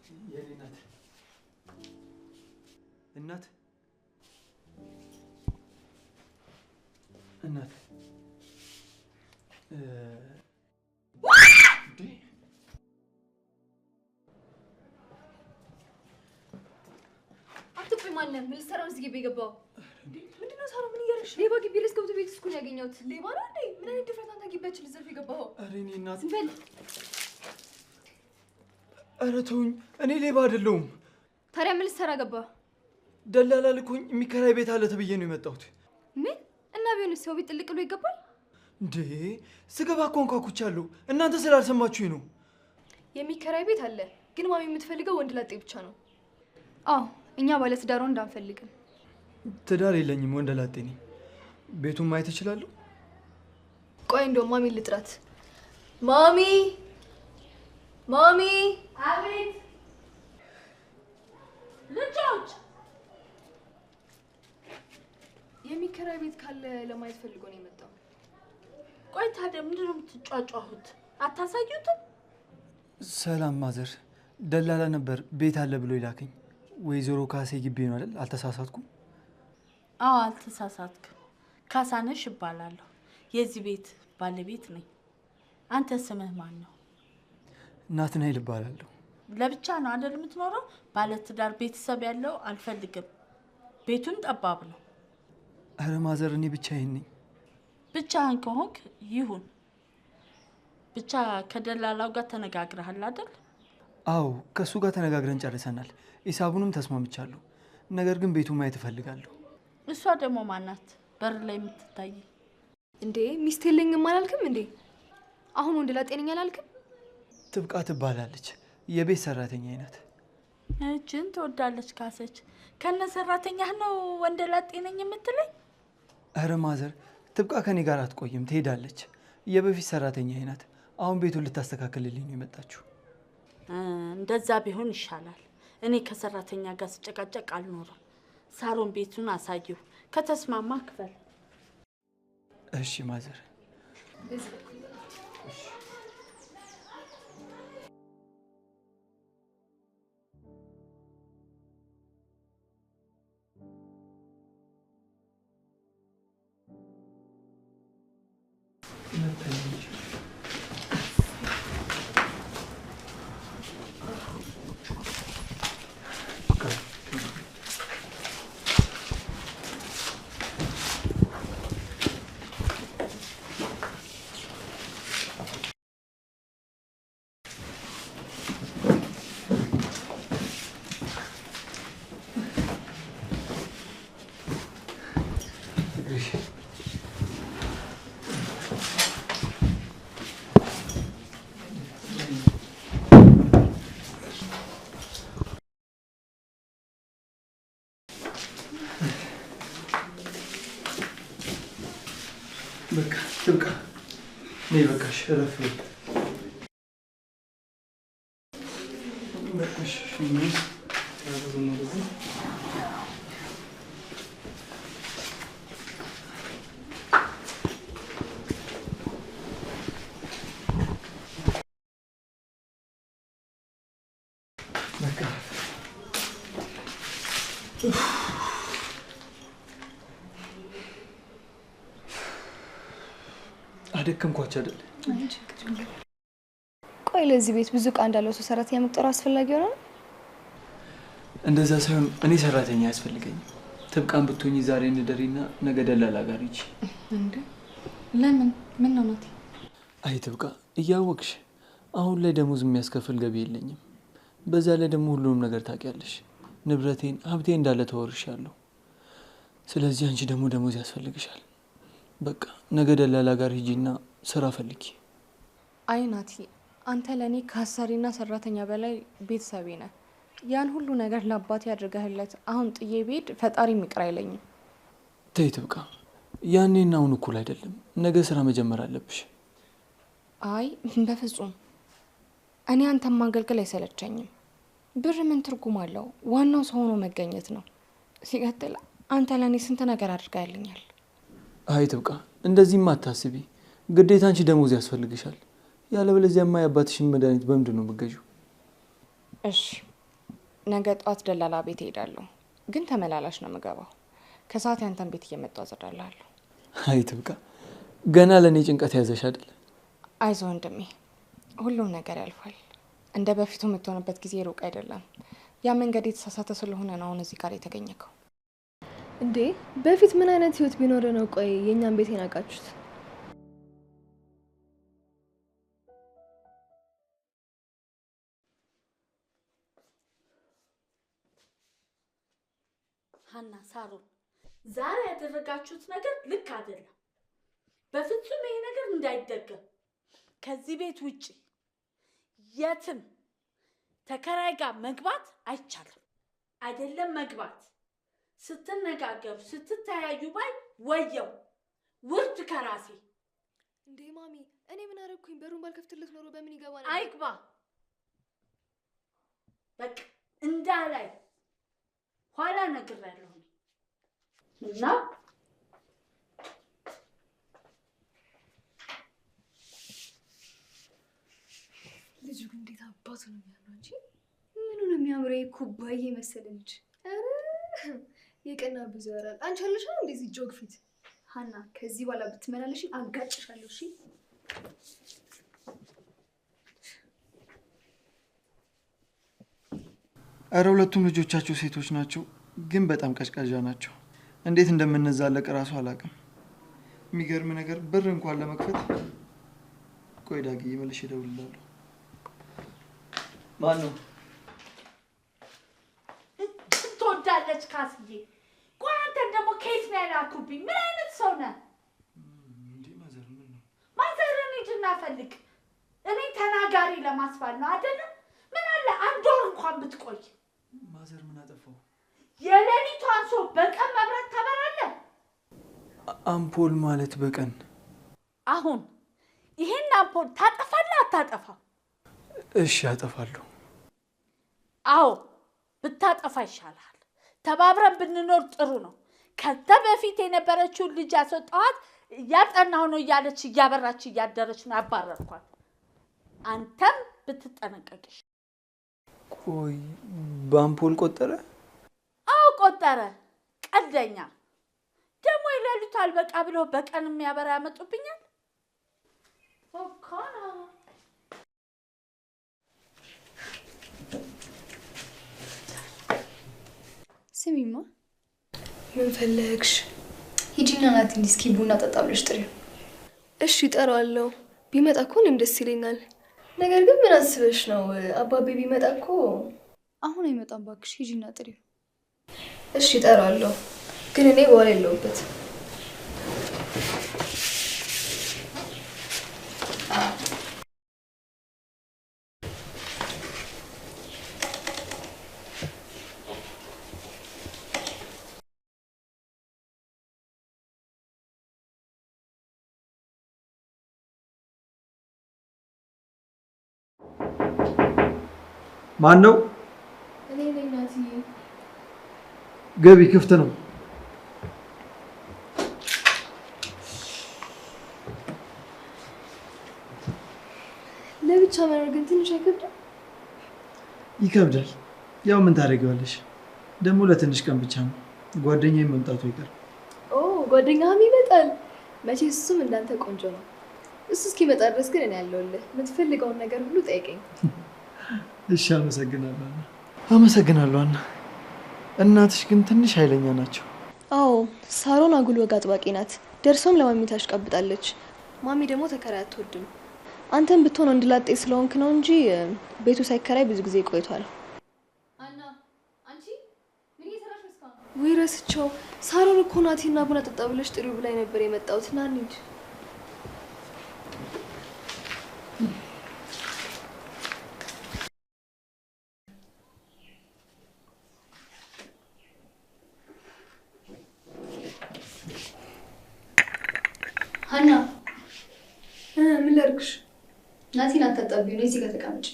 የኔ እናት አትቆይ ማንም ምን ልትሰራ ነው እዚህ ግቢ የገባው? ምንድነው ሳራ ምን እያደረግሽ? ሌባ ግቢ ድረስ ገብቶ ቤት ውስጥ እኮ ነው ያገኘሁት። ሌባ ነው እንዴ? ምን አይነት ድፍረት አንተ ግቢያችን ልትዘርፍ የገባኸው? ኧረ እኔ እናት ዝም በል። ኧረ ተውኝ፣ እኔ ሌባ አይደለሁም። ታዲያ ምን ልትሰራ ገባ? ደላላ ልኮኝ የሚከራይ ቤት አለ ተብዬ ነው የመጣሁት። ምን? እና ቢሆንስ ሰው ቤት ጥልቅ ብሎ ይገባል እንዴ? ስገባ እኮ አንኳኩቻለሁ። እናንተ ስላልሰማችሁኝ ነው። የሚከራይ ቤት አለ፣ ግን ማሚ የምትፈልገው ወንድ ላጤ ብቻ ነው። አዎ እኛ ባለ ትዳር ወንድ አንፈልግም። ትዳር የለኝም፣ ወንድ ላጤ ነኝ። ቤቱን ማየት እችላለሁ? ቆይ እንደውም ማሚ ልጥራት። ማሚ ማሚ! አቤት ልጆች፣ የሚከራይ ቤት ካለ ለማየት ፈልጎ ነው የመጣው። ቆይ ታዲያ ምንድን ነው የምትጫጫሁት? አታሳዩትም? ሰላም ማዘር፣ ደላላ ነበር ቤት አለ ብሎ ይላከኝ። ወይዘሮ ካሴ ግቢ ነው አይደል? አልተሳሳትኩም? አዎ አልተሳሳትክም። ካሳነሽ እባላለሁ። የዚህ ቤት ባለቤት ነኝ። አንተ ስምህ ማን ነው? ናትናኤል እባላለሁ። ለብቻ ነው አይደል የምትኖረው? ባለትዳር ቤተሰብ ያለው አልፈልግም። ቤቱን ጠባብ ነው። ኧረ ማዘር፣ እኔ ብቻዬን ነኝ። ብቻህን ከሆንክ ይሁን። ብቻ ከደላላው ጋር ተነጋግረሃል አይደል? አዎ ከሱ ጋር ተነጋግረን ጨርሰናል። ሂሳቡንም ተስማምቻለሁ። ነገር ግን ቤቱን ማየት እፈልጋለሁ። እሷ ደግሞ ማናት? በር ላይ የምትታይ እንዴ? ሚስት የለኝም አላልክም እንዴ? አሁን ወንድ ላጤ ነኝ አላልክም? ትብቃ ትባላለች። የቤት ሰራተኛ ናት። እጅን ትወዳለች ካሰች። ከነ ሰራተኛህ ነው ወንድ ላጤ ነኝ የምትለኝ? ኧረ ማዘር፣ ትብቃ ከኔ ጋር አትቆይም፣ ትሄዳለች። የበፊት ሰራተኛ ናት። አሁን ቤቱን ልታስተካክልልኝ ነው የመጣችው። እንደዛ ቢሆን ይሻላል። እኔ ከሰራተኛ ጋር ስጨቃጨቅ አልኖርም። ሳሮን ቤቱን አሳየው፣ ከተስማማ ክፈል። እሺ ማዘር። በቃ ትብቃ፣ ነይ በቃሽ፣ እረፍ በቃሽ። አደከምኳቸው አይደል? ቆይ ለዚህ ቤት ብዙ ዕቃ እንዳለው ሰው ሰራተኛ መቅጠር አስፈላጊ ሆነ? እንደዛ ሳይሆን እኔ ሰራተኛ ያስፈልገኝ። ትብቃን ብትሆኚ ዛሬ እንደሪና ነገ ደላላ ጋር ሂጂ። እንዴ ለምን? ምን ነው ናቲ? አይ ትብቃ፣ እያወቅሽ አሁን ላይ ደሞዝ የሚያስከፍል ገቢ የለኝም። በዛ ላይ ደግሞ ሁሉንም ነገር ታውቂያለሽ። ንብረቴን፣ ሀብቴ እንዳለ ተወርሻለሁ። ስለዚህ አንቺ ደግሞ ደሞዝ ያስፈልግሻል። በቃ ነገ ደላላ ጋር ሂጂና ስራ ፈልጊ። አይ ናቲ፣ አንተ ለኔ ከአሰሪና ሰራተኛ በላይ ቤተሰቤ ነህ። ያን ሁሉ ነገር ለአባቴ ያድርገህለት አሁን ጥዬ ብሄድ ፈጣሪ ይቅር አይለኝም። ተይ ትብቃ፣ ያኔና አሁን እኩል አይደለም። ነገ ስራ መጀመር አለብሽ። አይ በፍጹም፣ እኔ አንተን ማገልገል አይሰለቸኝም። ብር ምን ትርጉም አለው? ዋናው ሰው ሆኖ መገኘት ነው። ሲቀጥል አንተ ለኔ ስንት ነገር አድርገህልኛል። አይ ትብቃ፣ እንደዚህማ አታስቢ። ግዴታ አንቺ ደሞዝ ያስፈልግሻል። ያለበለዚያማ የአባትሽን መድኃኒት በምንድን ነው የምትገዢው? እሺ ነገ ጧት ደላላ ቤት እሄዳለሁ፣ ግን ተመላላሽ ነው የምገባው። ከሰዓት ያንተን ቤት እየመጣሁ አጸዳላለሁ። አይ ትብቃ፣ ገና ለእኔ ጭንቀት ያዘሽ አይደል? አይዞህ ወንድሜ፣ ሁሉም ነገር ያልፋል። እንደ በፊቱ የምትሆንበት ጊዜ ሩቅ አይደለም። ያ መንገድ የተሳሳተ ስለሆነ ነው አሁን እዚህ ጋር የተገኘከው። እንዴ በፊት ምን አይነት ህይወት ቢኖር ነው ቆይ የኛን ቤት የናቃችሁት? ሀና፣ ሳሮን ዛሬ ያደረጋችሁት ነገር ልክ አይደለም። በፍጹም ይሄ ነገር እንዳይደገም። ከዚህ ቤት ውጪ የትም ተከራይ ጋር መግባት አይቻልም። አይደለም መግባት፣ ስትነጋገሩ ስትተያዩ ባይ ወየው ውርድ ከራሴ። እንዴ ማሚ፣ እኔ ምን አደረኩኝ? በሩን ባልከፍትለት ኖሮ በምን ይገባ ነበር? አይግባ በቃ እንዳላይ ኋላ ነግሬያለሁ እና ልጁ ግን እንዴት አባቱ ነው የሚያምረው እንጂ ምኑ ነው የሚያምረው? ኩባዬ መሰለ ልጅ። አረ የቀና ብዙ ያራል። አንቺ አለሽ እንደዚህ ጆግ ፊት። ሀና ከዚህ በኋላ ብትመላለሽ አጋጭሻለሁ። እሺ አረ ሁለቱም ልጆቻቸው ሴቶች ናቸው፣ ግን በጣም ቀዥቃዣ ናቸው። እንዴት እንደምንዛለቅ እራሱ አላውቅም። የሚገርም ነገር በር እንኳን ለመክፈት። ቆይ ዳግዬ መልሼ እደውልልሃለሁ። ማን ነው? ትወዳለች ካስዬ። ቆይ አንተን ደግሞ ከየት ነው ያላኩብኝ? ምን አይነት ሰው ነህ? እንዴ ማዘር ምን ነው? ማዘርን ሂድና ፈልግ። እኔ ተናጋሪ ለማስባል ነው አይደለም? ምን አለ አንድ ወር እንኳን ብትቆይ። ማዘር ምን አጠፋው? የሌሊቱ አንሶ በቀን መብራት ታበራለህ? አምፖል ማለት በቀን? አሁን ይሄን አምፖል ታጠፋለህ አታጠፋም? እሺ አጠፋለሁ። አዎ ብታጠፋ ይሻላል። ተባብረን ብንኖር ጥሩ ነው። ከዛ በፊት የነበረችውን ልጅ ያስወጣኋት እያጠናሁ ነው እያለች እያበራች እያደረች ነው ያባረርኳት። አንተም ብትጠነቀቅሽ። ቆይ በአምፖል ቆጠረ? አዎ ቆጠረ። ቀልደኛ ደግሞ የሌሊቱ አልበቃ ብለው በቀን የሚያበራ ያመጡብኛል። ኦካና ስሚማ፣ ምን ፈለግሽ? ሂጂና ናት እንዲህ እስኪ ቡና ጠጣ ብለሽ ጥሪው። እሺ እጠራዋለሁ። ቢመጣ እኮ እኔም ደስ ይለኛል። ነገር ግን ምን አስበሽ ነው? አባቤ ቢመጣ እኮ አሁን አይመጣም። እባክሽ ሂጂና ጥሪው። እሺ እጠራዋለሁ፣ ግን እኔ በኋላ የለሁበት። ማን ነው? እኔ ነኝ ናትዬ። ገቢ ክፍት ነው። ለብቻ መኖር ግን ትንሽ አይከብድም? ይከብዳል። ያው ምን ታደርጊዋለሽ? ደግሞ ለትንሽ ቀን ብቻ ነው። ጓደኛዬ መምጣቱ ይቀር። ኦ ጓደኛህም ይመጣል። መቼ እሱም እንዳንተ ቆንጆ ነው። እሱ እስኪመጣ ድረስ ግን እኔ ያለሁልህ። የምትፈልገውን ነገር ሁሉ ጠይቀኝ። እሺ አመሰግናለሁ። አመሰግናለሁ አና። እናትሽ ግን ትንሽ ኃይለኛ ናቸው። አዎ ሳሮን አጉል ወግ አጥባቂ ናት። ደርሶም ለማሚ ታሽቀብጣለች። ማሚ ደግሞ ተከራይ አትወድም። አንተም ብትሆን እንድላጤ ስለሆንክ ነው እንጂ ቤቱ ሳይከራይ ብዙ ጊዜ ቆይቷል። አና አንቺ ምን እየሰራሽ ነው እስካሁን? ወይ ረስቸው። ሳሮን እኮ ናቲና ቡና ጠጣ ብለሽ ጥሪው ብላኝ ነበር የመጣሁት። ና እንሂድ። ሀና ምን ላድርግሽ? ናቲን አታጣቢው። ነው እዚህ ጋር ተቀመጭ።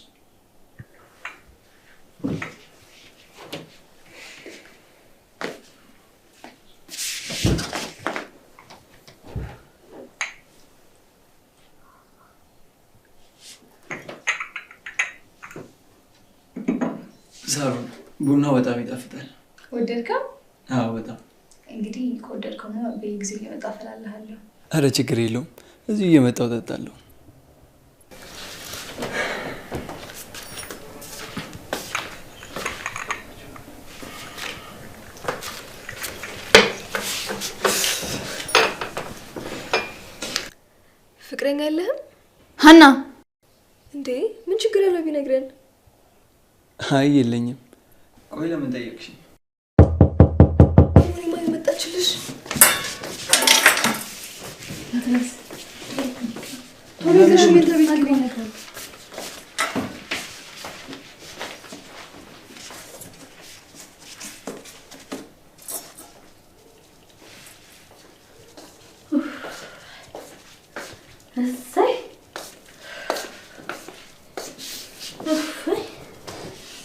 ሳሮን ቡናው በጣም ይጣፍጣል። ወደድከው? አዎ በጣም። እንግዲህ ከወደድከው ነው በየጊዜው እየመጣ እፈላልሃለሁ። አረ ችግር የለውም፣ እዚሁ እየመጣሁ እጠጣለሁ። ፍቅረኛ የለህም ሀና? እንዴ ምን ችግር አለው ቢነግረን? አይ የለኝም። ቆይ ለምን ጠየቅሽኝ? እኔማ የመጣችልሽ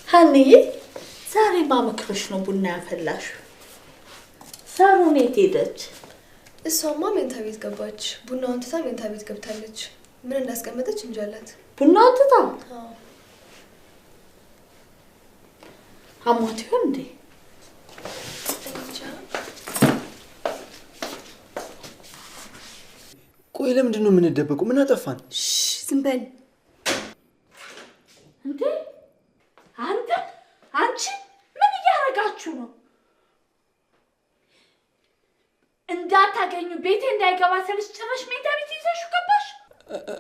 ሀኒዬ ዛሬ ማመክሮሽ ነው ቡና ያፈላሽ? ሳሮን የት ሄደች? እሷማ ሜንታ ቤት ገባች። ቡናውን ትታ ሜንታ ቤት ገብታለች። ምን እንዳስቀመጠች እንጃላት። ቡናውን ትታ? አሟት ይሆን እንዴ? ቆይ ለምንድን ነው የምንደበቀው? ምን አጠፋን? ዝም በል እንዴ! አንቺ ምን እያደረጋችሁ ነው? እንዳታገኙ ቤቴ እንዳይገባ ስልሽ ጭራሽ ሜንታ ቤት ይዘሽው ገባሽ?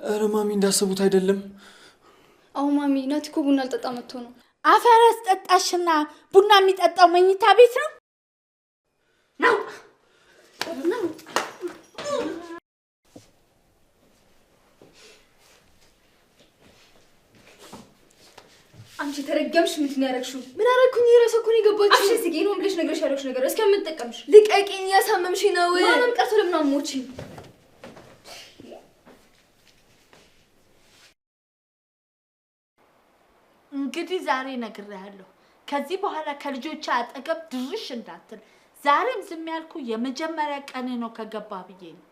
ኧረ ማሚ እንዳሰቡት አይደለም። አዎ ማሚ፣ ናቲ እኮ ቡና አልጠጣ መጥቶ ነው። አፈረስ ጠጣሽና ቡና የሚጠጣው መኝታ ቤት ነው? አንቺ ተረገምሽ። ምንድን ያደረግሽው? ምን አደረኩኝ? የራሷ እኮ ነው የገባችው። አፍሽ ስቂ ነው ብለሽ ነገርሽ ያደረግሽ ነገር እስከምትጠቀምሽ ልቀቂኝ፣ እያሳመምሽ ነው። ማንም ቀርቶ ለምን አሞቺ? እንግዲህ ዛሬ ነግሬሃለሁ። ከዚህ በኋላ ከልጆች አጠገብ ድርሽ እንዳትል። ዛሬም ዝም ያልኩ የመጀመሪያ ቀኔ ነው ከገባ ብዬ ነው።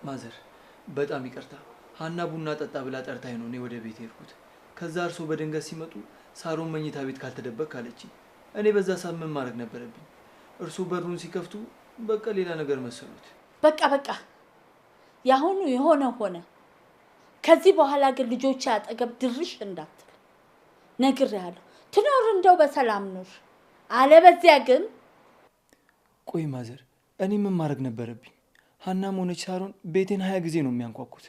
ማዘር በጣም ይቅርታ። ሀና ቡና ጠጣ ብላ ጠርታኝ ነው እኔ ወደ ቤት ሄድኩት። ከዛ እርሶ በድንገት ሲመጡ ሳሮን መኝታ ቤት ካልተደበቅ ካለችኝ፣ እኔ በዛ ሰዓት ምን ማድረግ ነበረብኝ? እርሶ በሩን ሲከፍቱ በቃ ሌላ ነገር መሰሉት። በቃ ያሁኑ የሆነ ሆነ። ከዚህ በኋላ ግን ልጆች አጠገብ ድርሽ እንዳትል ነግሬሃለሁ። ትኖር እንደው በሰላም ኑር፣ አለበዚያ ግን። ቆይ ማዘር እኔ ምን ማድረግ ነበረብኝ? ሀናም ሆነች ሳሮን ቤቴን 20 ጊዜ ነው የሚያንኳኩት።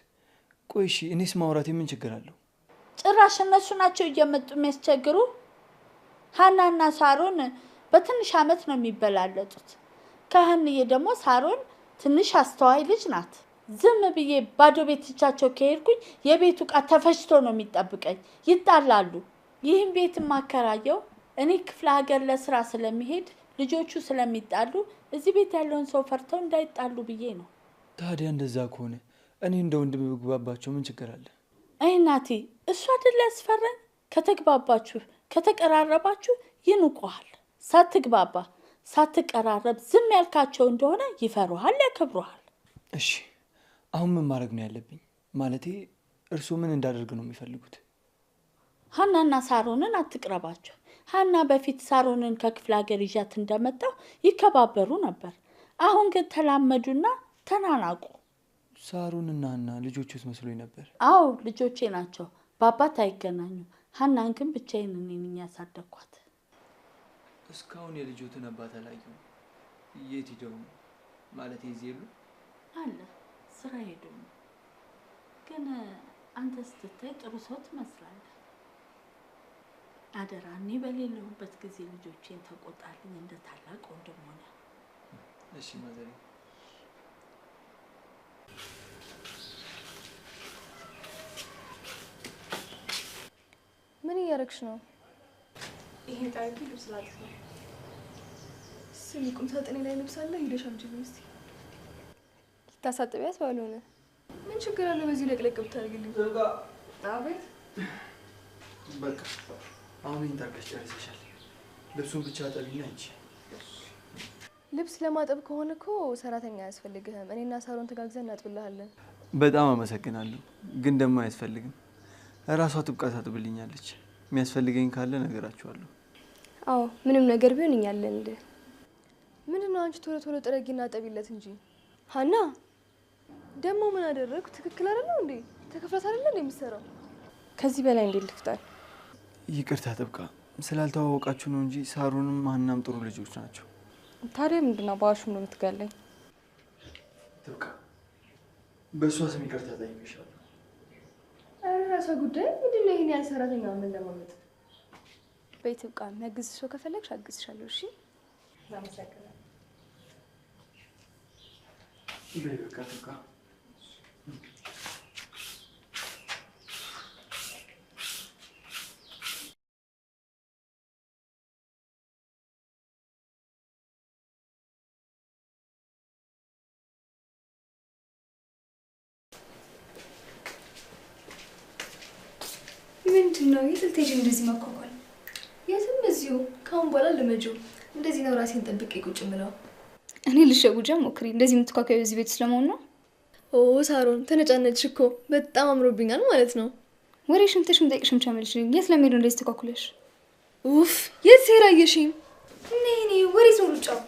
ቆይ እሺ እኔስ ማውራት ምን ችግር አለው? ጭራሽ እነሱ ናቸው እየመጡ የሚያስቸግሩ። ሀናና ሳሮን በትንሽ አመት ነው የሚበላለጡት። ከሀንዬ ደግሞ ሳሮን ትንሽ አስተዋይ ልጅ ናት። ዝም ብዬ ባዶ ቤትቻቸው ከሄድኩኝ የቤቱ ዕቃ ተፈጭቶ ነው የሚጠብቀኝ። ይጣላሉ። ይህን ቤት ማከራየው እኔ ክፍለ ሀገር ለስራ ስለሚሄድ ልጆቹ ስለሚጣሉ እዚህ ቤት ያለውን ሰው ፈርተው እንዳይጣሉ ብዬ ነው። ታዲያ እንደዛ ከሆነ እኔ እንደ ወንድም ብግባባቸው ምን ችግር አለ? አይ ናቲ፣ እሱ አይደል ያስፈራኝ? ከተግባባችሁ ከተቀራረባችሁ ይንቁሃል። ሳትግባባ ሳትቀራረብ ዝም ያልካቸው እንደሆነ ይፈሩሃል፣ ያከብሩሃል። እሺ አሁን ምን ማድረግ ነው ያለብኝ? ማለቴ እርሱ ምን እንዳደርግ ነው የሚፈልጉት? ሀናና ሳሮንን አትቅረባቸው። ሀና በፊት ሳሮንን ከክፍለ ሀገር ይዣት እንደመጣው ይከባበሩ ነበር። አሁን ግን ተላመዱና ተናናቁ። ሳሮንና ሀና ልጆቹስ መስሎኝ ነበር። አዎ ልጆቼ ናቸው፣ በአባት አይገናኙም። ሀናን ግን ብቻዬን እኔ ነኝ ያሳደግኳት። እስካሁን የልጆትን አባት አላየሁም። የት ሄደው ነው? ማለቴ እዚህ የሉ? አለ ስራ ሄዱ ነው። ግን አንተ ስትታይ ጥሩ ሰው ትመስላለህ። አደራ እኔ በሌለሁበት ጊዜ ልጆቼን ተቆጣልኝ እንደ ታላቅ ወንድም ሆነ። እሺ ማዘሬ። ምን እያደረግሽ ነው? ይሄን ጣይቱ ልብስ ላጥፍ ነው። ስሚ ቁም ሳጥኔ ላይ ልብስ አለ፣ ሂደሽ አምጪልኝ እስቲ። ልታሳጥቢያት ባልሆነ ምን ችግር አለ በዚህ ለቅለቅ ብታደርግልኝ? አቤት በቃ አሁን ኢንተርኔት ጨርሰሻል። ልብሱን ብቻ አጠቢና እንጂ። ልብስ ለማጠብ ከሆነ እኮ ሰራተኛ አያስፈልግህም። እኔና ሳሮን ተጋግዘን እናጥብልሃለን። በጣም አመሰግናለሁ፣ ግን ደግሞ አያስፈልግም። እራሷ ጥብቃ ታጥብልኛለች። የሚያስፈልገኝ ካለ ነገራችኋለሁ። አዎ ምንም ነገር ቢሆን እኛ አለን። ምንድነው አንቺ ቶሎ ቶሎ ጥረጊና ጠቢለት እንጂ። ሀና ደግሞ ምን አደረግኩ? ትክክል አይደለም እንዴ? ተከፍላት አይደለም እንዴ የምትሰራው? ከዚህ በላይ እንዴት ልፍታል? ይቅርታ ጥብቃ፣ ስላልተዋወቃችሁ ነው እንጂ ሳሩንም ሀናም ጥሩ ልጆች ናቸው። ታዲያ ምንድነው በዋሹም ነው የምትገለኝ? ጥብቃ፣ በእሷ ስም ይቅርታ ጠይቅሻለሁ። ኧረ ራሷ ጉዳይ። ምንድነው ይሄን ያህል ሰራተኛ ምን ለማመጥ? በይ ጥብቃ፣ የሚያግዝሽ ሰው ከፈለግሽ አግዝሻለሁ። እሺ አመሰግናለሁ። በይ በቃ ጥብቃ። ምንድነው የት ልትሄጂ እንደዚህ ማኳኳል? የትም እዚሁ። ካሁን በኋላ ልመጂው። እንደዚህ ነው ራሴን ጠብቄ ቁጭ ምለው። እኔ ልሸጉጃ ሞክሪ። እንደዚህ የምትኳኳዩ እዚህ ቤት ስለመሆን ነው? ኦ ሳሮን ተነጫነችሽ እኮ። በጣም አምሮብኛል ማለት ነው። ወሬሽን ትሽም ጠይቅሽም ቻመልሽኝ። የት ለመሄድ ነው እንደዚህ ተኳኩለሽ? ኡፍ የት ሴራ አየሽኝ? ነይ ወሬ ነው ሩጫው።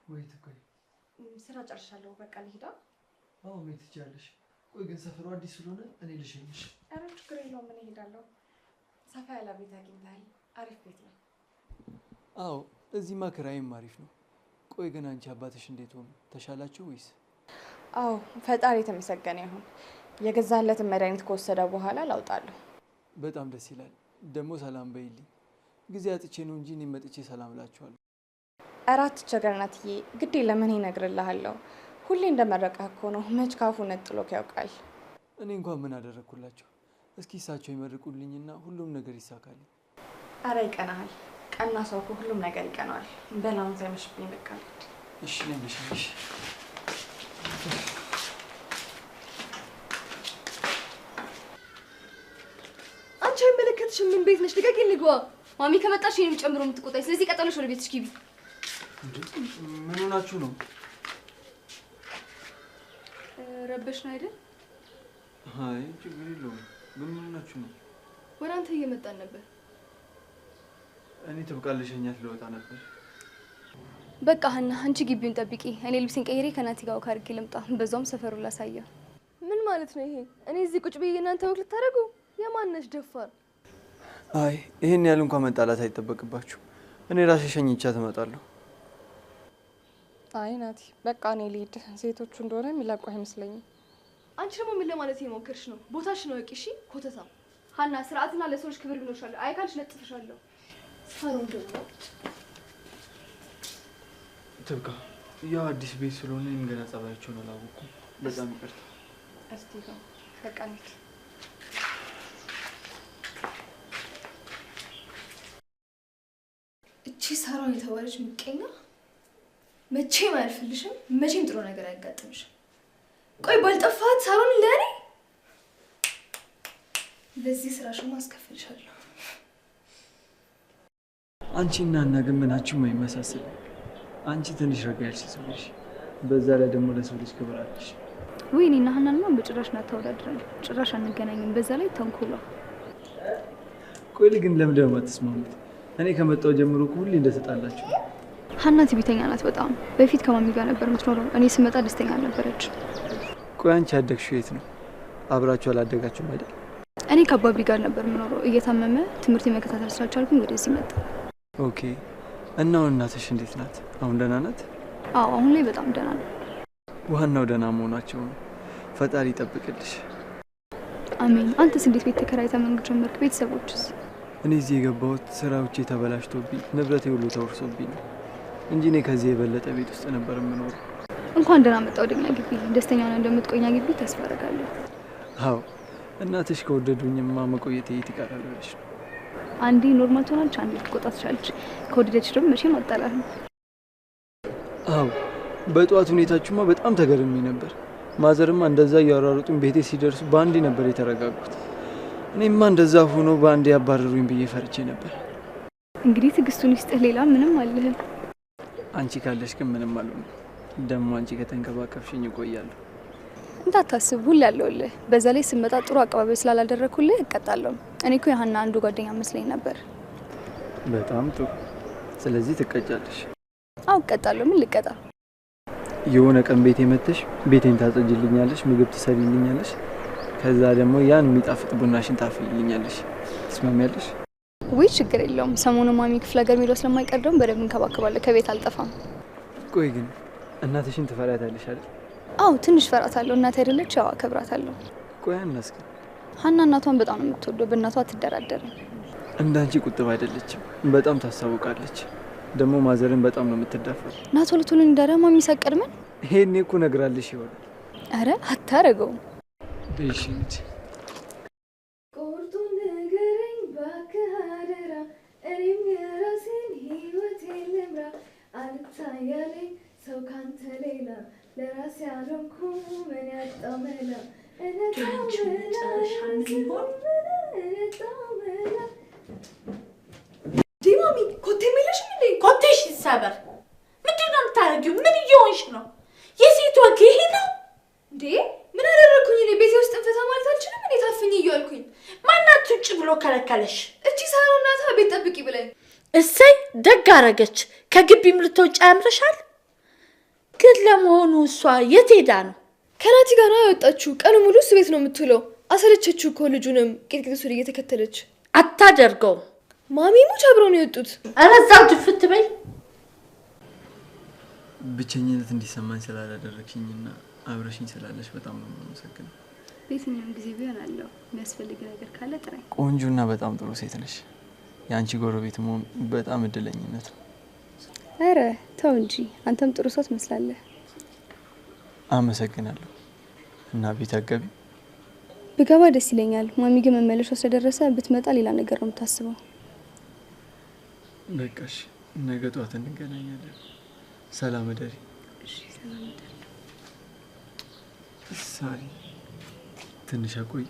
ወይት ቆይ፣ ስራ ጨርሻለሁ። በቃ ልሂዳ። አዎ መሄድ ትችያለሽ። ቆይ ግን ሰፈሩ አዲስ ስለሆነ እኔ ልሸኝሽ። ኧረ ችግር የለውም። ምን እሄዳለሁ። ሰፋ ያለ ቤት አግኝተሃል። አሪፍ ቤት ነው። አዎ እዚህማ ኪራይም አሪፍ ነው። ቆይ ግን አንቺ አባትሽ እንዴት ሆኑ? ተሻላቸው ወይስ? አዎ ፈጣሪ የተመሰገነ ይሁን። የገዛለትን መድኃኒት ከወሰደ በኋላ ላውጣለሁ። በጣም ደስ ይላል። ደግሞ ሰላም በይልኝ። ጊዜ አጥቼ ነው እንጂ እኔ መጥቼ ሰላም እላችኋለሁ። እራት ቸገርናትዬ፣ ግዴ ለምን ይነግርልሃለሁ። ሁሌ እንደመረቀህ እኮ ነው። መች ካፉ ነጥሎክ ያውቃል። እኔ እንኳን ምን አደረግኩላቸው? እስኪ እሳቸው ይመርቁልኝና ሁሉም ነገር ይሳካል። አረ ይቀናሃል። ቀና ሰው እኮ ሁሉም ነገር ይቀናዋል። በላውን ሳይመሽብኝ በቃ። እሺ ነሽ። አንቺ አይመለከትሽም። ምን ቤት ነሽ? ልቀቂኝ ልግባ። ማሚ ከመጣሽ ይሄን ጨምሮ የምትቆጣኝ። ስለዚህ ቀጠለሽ ወደ ቤትሽ ግቢ። ምን ሆናችሁ ነው? ረበሽ ነው አይደል? አይ ችግር የለውም። ምን ሆናችሁ ነው? ወደ አንተ እየመጣን ነበር። እኔ ትብቃለሽኛት ልወጣ ነበር። በቃ ሀና አንቺ ግቢውን ጠብቂ። እኔ ልብሴን ቀይሬ ከናቲ ጋር ካርጌ ልምጣ። በዛውም ሰፈሩን ላሳየው። ምን ማለት ነው ይሄ? እኔ እዚህ ቁጭ ብዬ እናንተ ወክ ልታደርጉ? የማነሽ ደፋር? አይ ይሄን ያህል እንኳን መጣላት አይጠበቅባችሁ። እኔ ራሴ ሸኝቻት እመጣለሁ። አይ ናቲ በቃ እኔ ልሂድ። ሴቶቹ እንደሆነ የሚላቁ አይመስለኝም። አንቺ ደግሞ ምን ለማለት እየሞከርሽ ነው? ቦታሽን አውቂ እሺ። ኮተታ ሀና ስርዓትና ለሰዎች ክብር ቢኖርሻል። አይ ካልሽ ለጥፍሻለሁ። ሳሮን ደግሞ ትብቃ። ያው አዲስ ቤት ስለሆነ እኔም ገና ጸባያቸውን አላወኩም። በጣም ይቅርታ። እስቲ ጋር በቃ እንሂድ። እቺ ሳሮን የተባለች ምቀኛ መቼም አያልፍልሽም። መቼም ጥሩ ነገር አያጋጥምሽም። ቆይ ባልጠፋት ሳሮን ለኔ ለዚህ ስራሽማ አስከፍልሻለሁ። አንቺና እና ግን ምናችሁም አይመሳሰልም። አንቺ ትንሽ ረጋ ያልሽ ሰው ነሽ። በዛ ላይ ደግሞ ለሰው ልጅ ክብር አለሽ። ወይ እኔና ሀናንማ በጭራሽ እናታወዳድራለን። ጭራሽ አንገናኝም። በዛ ላይ ተንኮሏ። ቆይ ግን ለምን ደግሞ አትስማሙት? እኔ ከመጣሁ ጀምሮ ሁሌ እንደተጣላችሁ። ሀና ትዕቢተኛ ናት በጣም። በፊት ከማሚ ጋር ነበር የምትኖረው። እኔ ስመጣ ደስተኛ አልነበረች። ቆይ አንቺ ያደግሽው የት ነው? አብራችሁ አላደጋችሁም አይደል? እኔ ከአባቢ ጋር ነበር የምኖረው። እየታመመ ትምህርት መከታተል ስላልቻልኩኝ ወደዚህ መጣ። ኦኬ። እና እናትሽ እንዴት ናት? አሁን ደህና ናት? አዎ አሁን ላይ በጣም ደህና ነው። ዋናው ደህና መሆናቸው ነው። ፈጣሪ ይጠብቅልሽ። አሜን። አንተስ እንዴት ቤት ተከራይተህ መኖር ጀመርክ? ቤተሰቦችስ? እኔ እዚህ የገባሁት ስራዎቼ ተበላሽቶብኝ ንብረቴ ሁሉ ተወርሶብኝ ነው እንጂ እኔ ከዚህ የበለጠ ቤት ውስጥ ነበር የምኖረው። እንኳን ደህና መጣ ወደኛ ግቢ። ደስተኛ ነህ እንደምትቆኛ ግቢ ተስፋ አደርጋለሁ። አዎ እናትሽ ከወደዱኝማ መቆየት የት ይቀራል ብለሽ ነው። አንዴ ኖርማል ትሆናለች፣ አንዴ ልትቆጣ ትችላለች። ከወደደች ደግሞ መቼም አጣላም። አዎ በጠዋት ሁኔታችሁማ በጣም ተገርሜ ነበር። ማዘርማ እንደዛ እያወራሩጡኝ ቤቴ ሲደርሱ በአንዴ ነበር የተረጋጉት። እኔማ እንደዛ ሆኖ በአንዴ ያባረሩኝ ብዬ ፈርቼ ነበር። እንግዲህ ትዕግስቱን ይስጥህ። ሌላ ምንም አልልህም። አንቺ ካለሽ ግን ምንም አልሆነ። ደግሞ አንቺ ከተንከባከብሽኝ እቆያለሁ። እንዳታስብ ሁሌ ያለውልህ። በዛ ላይ ስመጣ ጥሩ አቀባበል ስላላደረኩልህ እቀጣለሁ። እኔ እኮ የሀና አንዱ ጓደኛ መስለኝ ነበር። በጣም ጥሩ። ስለዚህ ትቀጫለሽ? አው እቀጣለሁ። ምን ልቀጣ? የሆነ ቀን ቤቴ መጥተሽ ቤቴን ታጸጅልኛለሽ፣ ምግብ ትሰሪልኛለሽ፣ ከዛ ደግሞ ያን የሚጣፍጥ ቡናሽን ታፍልልኛለሽ። ትስማሚያለሽ? ወይ ችግር የለውም። ሰሞኑን ማሚ ክፍለ ሀገር ሄዶ ስለማይቀርደውም በደንብ እንከባከባለሁ። ከቤት አልጠፋም። ቆይ ግን እናትሽን ትፈሪያታለሽ አይደል? አው ትንሽ ፈራታለሁ። እናቴ አይደለች? ያው አከብራታለሁ። ቆይ አናስከ ሀና እናቷን በጣም ነው የምትወደው። በእናቷ አትደራደርም። እንዳንቺ ቁጥብ አይደለችም። በጣም ታሳውቃለች። ደግሞ ማዘርን በጣም ነው የምትዳፈር። ና ቶሎ ቶሎ እንዳረ ማሚ ሳቀድመን። ይሄኔ እኮ ነግራልሽ ይሆናል። አረ አታረገውም። እሺ እንጂ ቆርጦ ንገረኝ እባክህ አደራ፣ እኔም የራሴን ህይወት ልምራ። አልታያለኝ ሰው ካንተ ሌላ፣ ለራሴ አልሆንኩ ምን ያጣው መላ። ዲማሚ ኮቴ የሚለሽ እንዴ? ኮቴሽ ይሰበር። ምንድን ነው የምታደርጊው? ምን እየሆንሽ ነው? የሴት ወግ ይሄ ነው እንዴ? ምን አደረኩኝ እኔ? ቤቴ ውስጥ እንፈታ ማለት አልችልም እንዴ? ታፍኝ እያልኩኝ። ማናት ውጭ ብሎ ከለከለሽ? እቺ ሳሮን ናታ ቤት ጠብቂ ብለኝ። እሰይ ደግ አረገች። ከግቢም ልትወጪ ያምርሻል። ግን ለመሆኑ እሷ የት ሄዳ ነው? ከናቲ ጋር ነው ያወጣችሁ። ቀኑ ሙሉ እሱ ቤት ነው የምትውለው። አሰለቸችው እኮ ልጁንም ቂጥቂጡን እየተከተለች። አታደርገውም። ማሚ ሙች አብረው ነው የወጡት። ኧረ እዛው ድፍት በይ። ብቸኝነት እንዲሰማኝ ስላላደረግሽኝና አብረሽኝ ስላለሽ በጣም ነው የማመሰግነው። በየትኛውም ጊዜ ቢሆን አለው። የሚያስፈልግ ነገር ካለ ጥራኝ። ቆንጆና በጣም ጥሩ ሴት ነሽ። የአንቺ ጎረቤት መሆን በጣም እድለኝነት ነው። አረ ተው እንጂ አንተም ጥሩ ሰው ትመስላለህ። አመሰግናለሁ። እና ቤት አገቢ ብገባ ደስ ይለኛል። ማሚ ግን መመለሻው ስለደረሰ ብትመጣ ሌላ ነገር ነው የምታስበው። በቃሽ፣ ነገ ጠዋት እንገናኛለን። ሰላም እደሪ። እሺ ሰላም እደሪ። ሳሪ ትንሽ አቆይ።